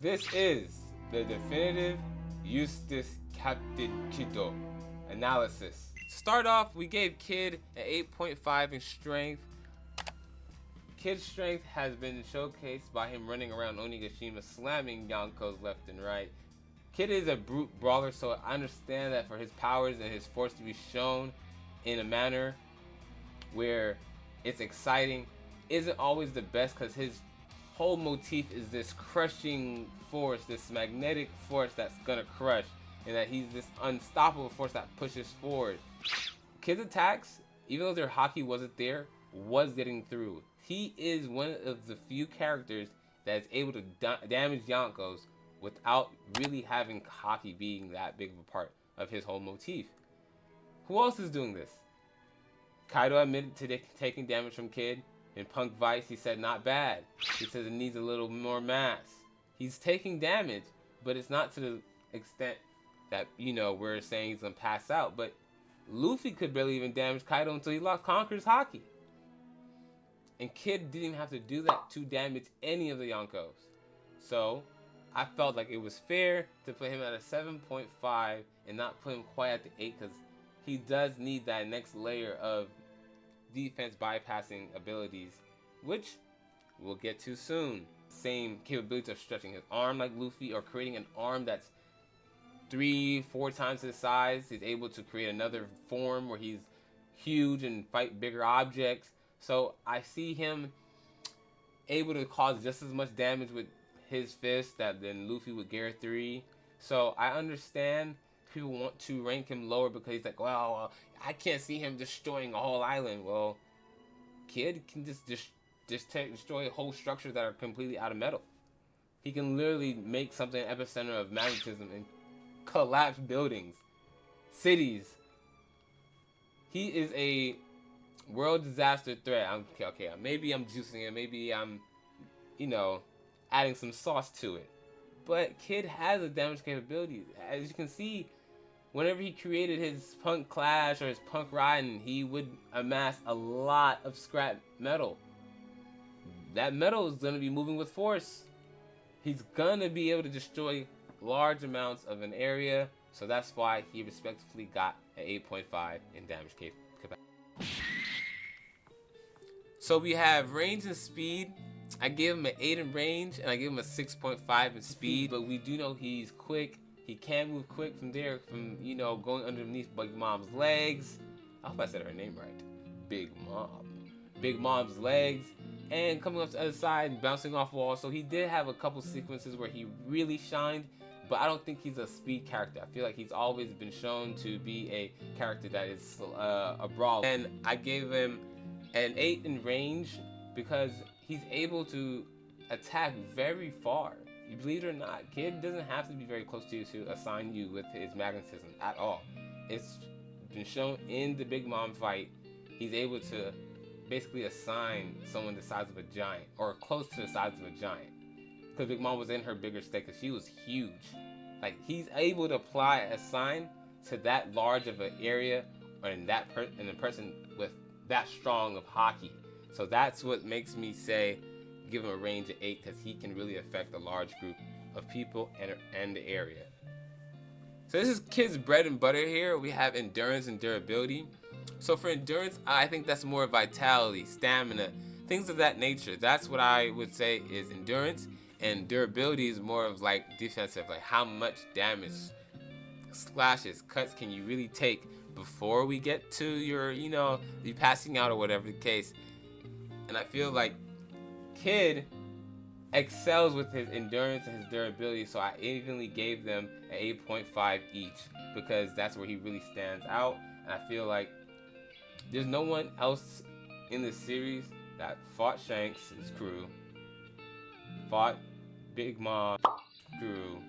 This is the Definitive Eustass Captain Kido analysis. Start off, we gave Kid an 8.5 in strength. Kid's strength has been showcased by him running around Onigashima, slamming Yonkos left and right. Kid is a brute brawler, so I understand that for his powers and his force to be shown in a manner where it's exciting isn't always the best, because his whole motif is this crushing force, this magnetic force that's gonna crush, and that he's this unstoppable force that pushes forward. Kid's attacks, even though their hockey wasn't there, was getting through. He is one of the few characters that is able to damage Yonkos without really having hockey being that big of a part of his whole motif. Who else is doing this? Kaido admitted to taking damage from Kid. In Punk Vice, he said not bad. He says it needs a little more mass. He's taking damage, but it's not to the extent that, we're saying he's going to pass out. But Luffy could barely even damage Kaido until he lost Conqueror's Haki. And Kid didn't even have to do that to damage any of the Yonkos. So, I felt like it was fair to put him at a 7.5 and not put him quite at the 8, because he does need that next layer of defense bypassing abilities, which we'll get to soon. Same capabilities of stretching his arm like Luffy, or creating an arm that's 3-4 times his size. He's able to create another form where he's huge and fight bigger objects. So I see him able to cause just as much damage with his fist than Luffy with Gear 3. So I understand people want to rank him lower because he's like, well, I can't see him destroying a whole island. Well, Kid can just destroy whole structures that are completely out of metal. He can literally make something an epicenter of magnetism and collapse buildings, cities. He is a world disaster threat. Okay, maybe I'm juicing it. Maybe I'm, adding some sauce to it. But Kid has a damage capability. As you can see, whenever he created his Punk Clash or his Punk Raiden, he would amass a lot of scrap metal. That metal is going to be moving with force. He's going to be able to destroy large amounts of an area. So that's why he respectively got an 8.5 in damage capacity. So we have range and speed. I gave him an 8 in range, and I gave him a 6.5 in speed. But we do know he's quick. He can move quick from there, going underneath Big Mom's legs. I hope I said her name right. Big Mom. Big Mom's legs. And coming up to the other side and bouncing off walls. So he did have a couple sequences where he really shined. But I don't think he's a speed character. I feel like he's always been shown to be a character that is a brawler. And I gave him an 8 in range because he's able to attack very far. You believe it or not, Kid doesn't have to be very close to you to assign you with his magnetism at all. It's been shown in the Big Mom fight. He's able to basically assign someone the size of a giant, or close to the size of a giant. Because Big Mom was in her bigger state, because she was huge. Like, he's able to apply a sign to that large of an area, and a person with that strong of hockey. So that's what makes me say give him a range of 8, because he can really affect a large group of people and the area. So this is Kid's bread and butter here. We have endurance and durability. So for endurance, I think that's more vitality, stamina, things of that nature. That's what I would say is endurance. And durability is more of like defensive, like how much damage, slashes, cuts can you really take before we get to your, you passing out or whatever the case. And I feel like Kid excels with his endurance and his durability, so I evenly gave them an 8.5 each, because that's where he really stands out. And I feel like there's no one else in the series that fought Shanks' crew, fought Big Mom's crew,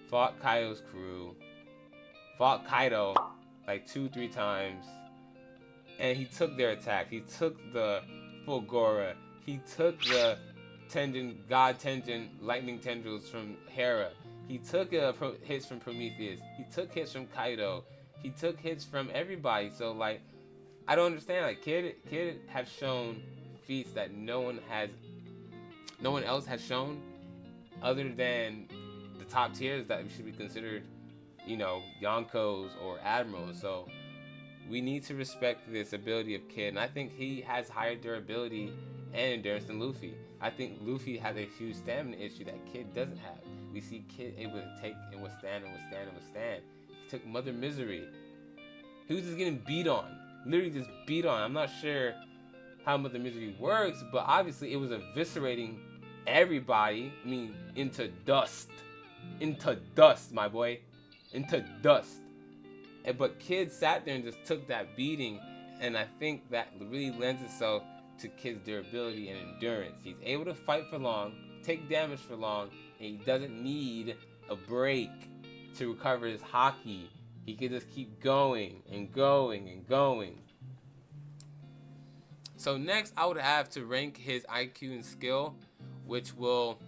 fought Kaido's crew, fought Kaido like 2-3 times, and he took their attack. He took the Fulgora. He took the God Tenjin lightning tendrils from Hera. He took hits from Prometheus. He took hits from Kaido. He took hits from everybody. So like, I don't understand. Like, Kid has shown feats that no one else has shown, other than the top tiers that should be considered, Yonkos or Admirals. So we need to respect this ability of Kid, and I think he has higher durability and endurance than Luffy. I think Luffy has a huge stamina issue that Kid doesn't have. We see Kid able to take and withstand and withstand and withstand. He took Mother Misery. He was just getting beat on. Literally just beat on. I'm not sure how Mother Misery works, but obviously it was eviscerating everybody. I mean, into dust. Into dust, my boy. Into dust. But Kid sat there and just took that beating, and I think that really lends itself to Kid's durability and endurance. He's able to fight for long, take damage for long, and he doesn't need a break to recover his haki. He can just keep going and going and going. So next, I would have to rank his IQ and skill, which will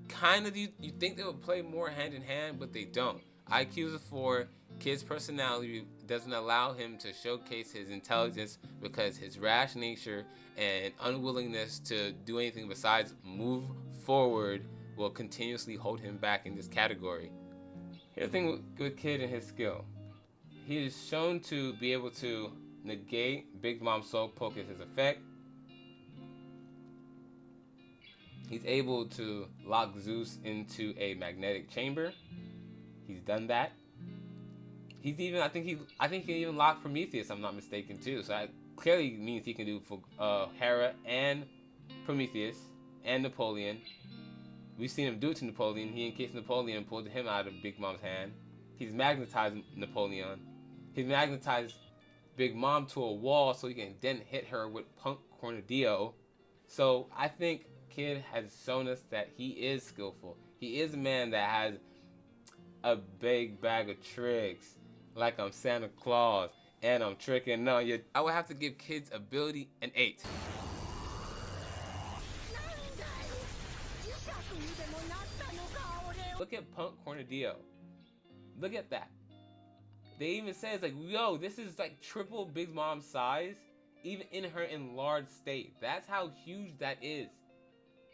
kind of, you think they would play more hand in hand, but they don't. IQ is a 4. Kid's personality doesn't allow him to showcase his intelligence because his rash nature and unwillingness to do anything besides move forward will continuously hold him back in this category. Here's the thing with Kid and his skill. He is shown to be able to negate Big Mom's Soul Poke as his effect. He's able to lock Zeus into a magnetic chamber. He's done that. He's even, I think he can even lock Prometheus, if I'm not mistaken, too. So that clearly means he can do for Hera and Prometheus and Napoleon. We've seen him do it to Napoleon. He encased Napoleon and pulled him out of Big Mom's hand. He's magnetized Napoleon. He's magnetized Big Mom to a wall so he can then hit her with Punk Cornadillo. So I think Kid has shown us that he is skillful. He is a man that has a big bag of tricks. Like I'm Santa Claus and I'm tricking on you. I would have to give Kid's ability an 8. Look at Punk Cornadillo. Look at that. They even say it's like, yo, this is like triple Big Mom's size, even in her enlarged state. That's how huge that is.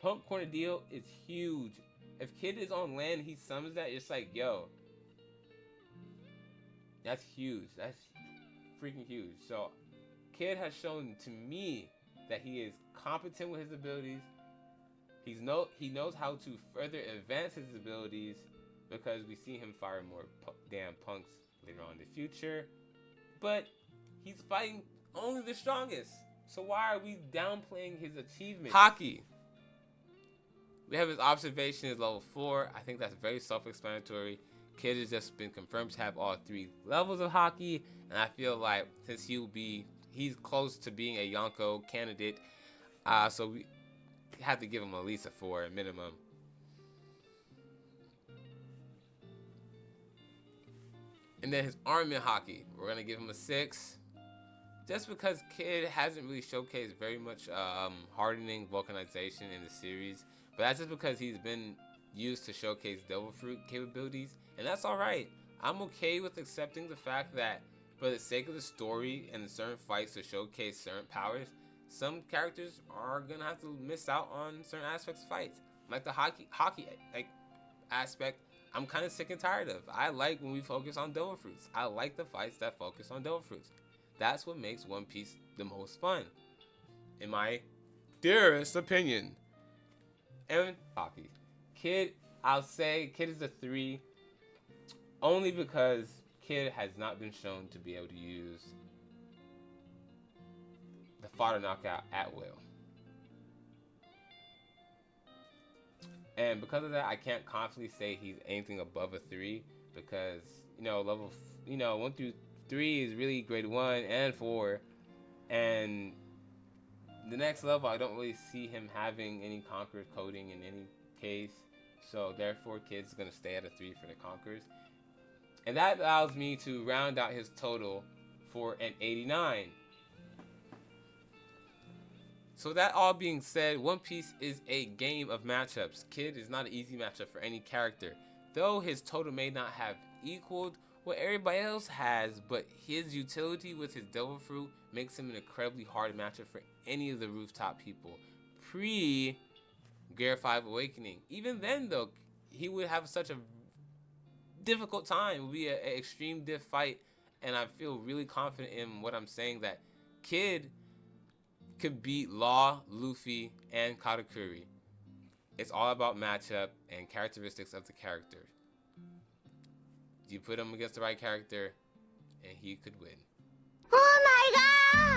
Punk Cornadillo is huge. If Kid is on land, he summons that, it's like, yo, that's huge. That's freaking huge. So, Kid has shown to me that he is competent with his abilities. He knows how to further advance his abilities because we see him fire more damn punks later on in the future. But he's fighting only the strongest. So why are we downplaying his achievement? Haki. We have his observation is level 4. I think that's very self-explanatory. Kid has just been confirmed to have all 3 levels of Haki, and I feel like since he's close to being a Yonko candidate, so we have to give him at least a 4 at minimum. And then his armament Haki, we're gonna give him a 6, just because Kid hasn't really showcased very much hardening vulcanization in the series. But that's just because he's been used to showcase Devil Fruit capabilities, and that's alright. I'm okay with accepting the fact that for the sake of the story and certain fights to showcase certain powers, some characters are gonna have to miss out on certain aspects of fights. Like the hockey aspect, I'm kind of sick and tired of. I like when we focus on Devil Fruits. I like the fights that focus on Devil Fruits. That's what makes One Piece the most fun, in my dearest opinion. And hockey. Kid, I'll say Kid is a 3, only because Kid has not been shown to be able to use the fodder knockout at will. And because of that, I can't confidently say he's anything above a 3 because, level 1 through 3 is really grade 1 and 4, and the next level, I don't really see him having any Conqueror's coding in any case. So therefore, Kid's going to stay at a 3 for the Conquerors. And that allows me to round out his total for an 89. So that all being said, One Piece is a game of matchups. Kid is not an easy matchup for any character. Though his total may not have equaled what everybody else has, but his utility with his Devil Fruit makes him an incredibly hard matchup for any of the rooftop people. Gear 5 Awakening. Even then, though, he would have such a difficult time. It would be an extreme diff fight, and I feel really confident in what I'm saying that Kid could beat Law, Luffy, and Katakuri. It's all about matchup and characteristics of the character. You put him against the right character, and he could win.